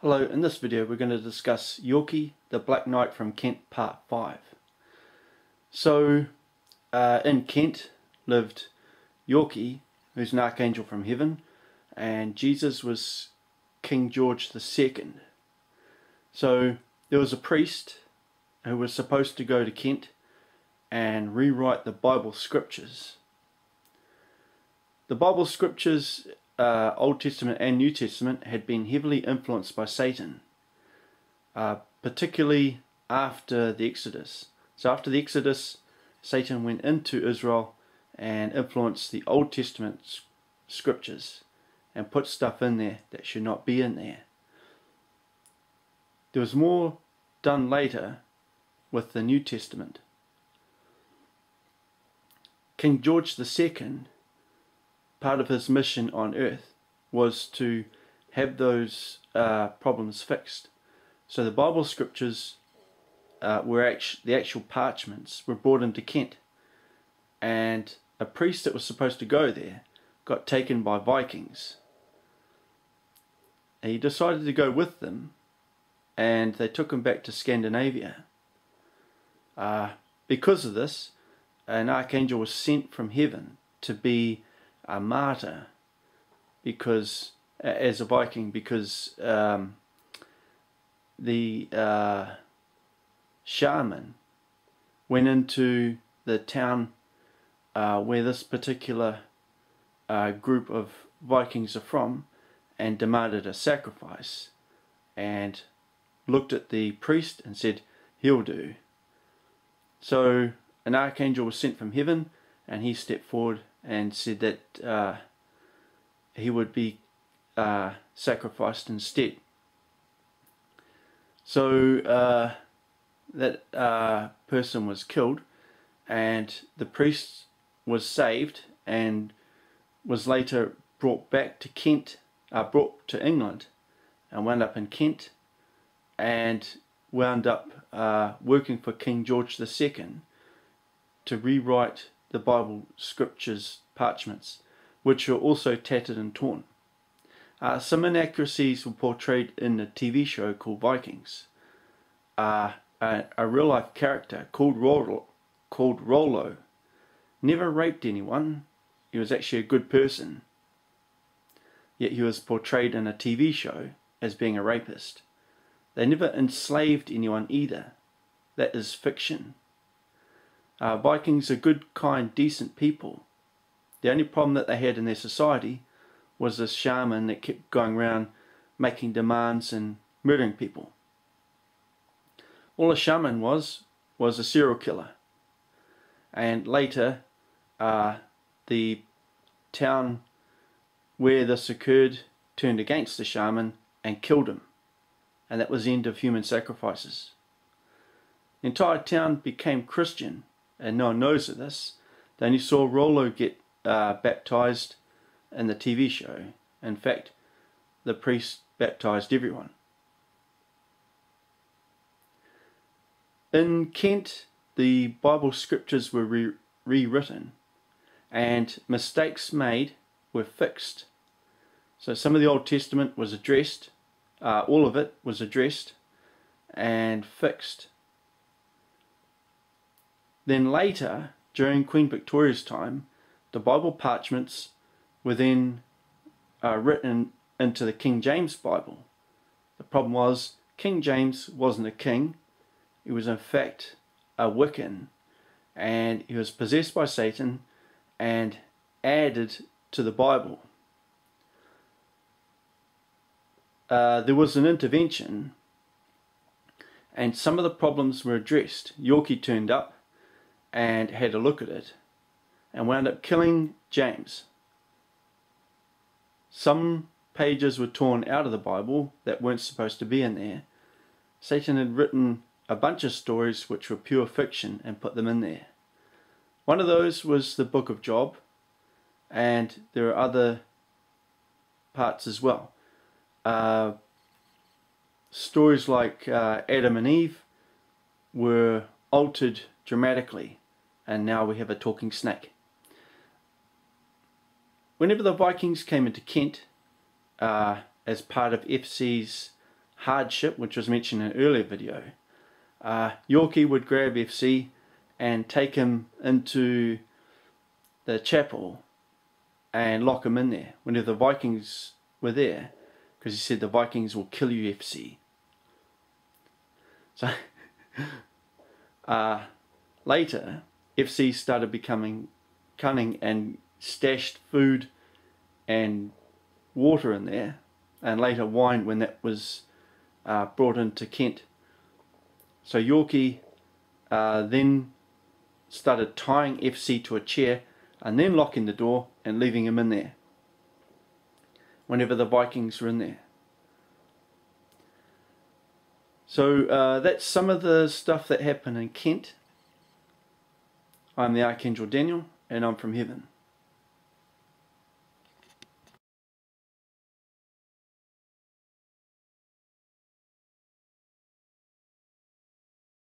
Hello, in this video we're going to discuss Yorky, the Black Knight from Kent, part 5. So, in Kent lived Yorky, who's an archangel from heaven, and Jesus was King George II. So, there was a priest who was supposed to go to Kent and rewrite the Bible scriptures. The Bible scriptures, Old Testament and New Testament, had been heavily influenced by Satan, particularly after the Exodus. So after the Exodus, Satan went into Israel and influenced the Old Testament scriptures and put stuff in there that should not be in there. There was more done later with the New Testament. King George II, part of his mission on earth was to have those problems fixed. So the Bible scriptures the actual parchments were brought into Kent, and a priest that was supposed to go there got taken by Vikings. He decided to go with them, and they took him back to Scandinavia. Because of this, an archangel was sent from heaven to be a martyr, because as a Viking, because the shaman went into the town where this particular group of Vikings are from and demanded a sacrifice, and looked at the priest and said, "He'll do." So an archangel was sent from heaven, and he stepped forward and said that he would be sacrificed instead. So that person was killed, and the priest was saved and was later brought back to Kent, brought to England, and wound up in Kent, and wound up working for King George II to rewrite the Bible scriptures parchments, which were also tattered and torn. Some inaccuracies were portrayed in a TV show called Vikings. A real life character called Rollo never raped anyone. He was actually a good person, yet he was portrayed in a TV show as being a rapist. They never enslaved anyone either. That is fiction. Vikings are good, kind, decent people. The only problem that they had in their society was this shaman that kept going around making demands and murdering people. All a shaman was a serial killer. And later, the town where this occurred turned against the shaman and killed him. And that was the end of human sacrifices. The entire town became Christian, and no one knows of this. They only saw Rollo get baptized in the TV show. In fact, the priest baptized everyone. In Kent, the Bible scriptures were rewritten, and mistakes made were fixed. So some of the Old Testament was addressed, all of it was addressed and fixed. Then later, during Queen Victoria's time, the Bible parchments were then written into the King James Bible. The problem was, King James wasn't a king. He was in fact a Wiccan, and he was possessed by Satan and added to the Bible. There was an intervention, and some of the problems were addressed. Yorky turned up and had a look at it and wound up killing James. Some pages were torn out of the Bible that weren't supposed to be in there. Satan had written a bunch of stories which were pure fiction and put them in there. One of those was the book of Job, and there are other parts as well. Stories like Adam and Eve were altered dramatically, and now we have a talking snake. Whenever the Vikings came into Kent as part of FC's hardship, which was mentioned in an earlier video, Yorky would grab FC and take him into the chapel and lock him in there whenever the Vikings were there, because he said the Vikings will kill you, FC. So later, FC started becoming cunning and stashed food and water in there, and later wine when that was brought into Kent. So Yorky then started tying FC to a chair and then locking the door and leaving him in there whenever the Vikings were in there. So that's some of the stuff that happened in Kent. I'm the Archangel Daniel, and I'm from heaven.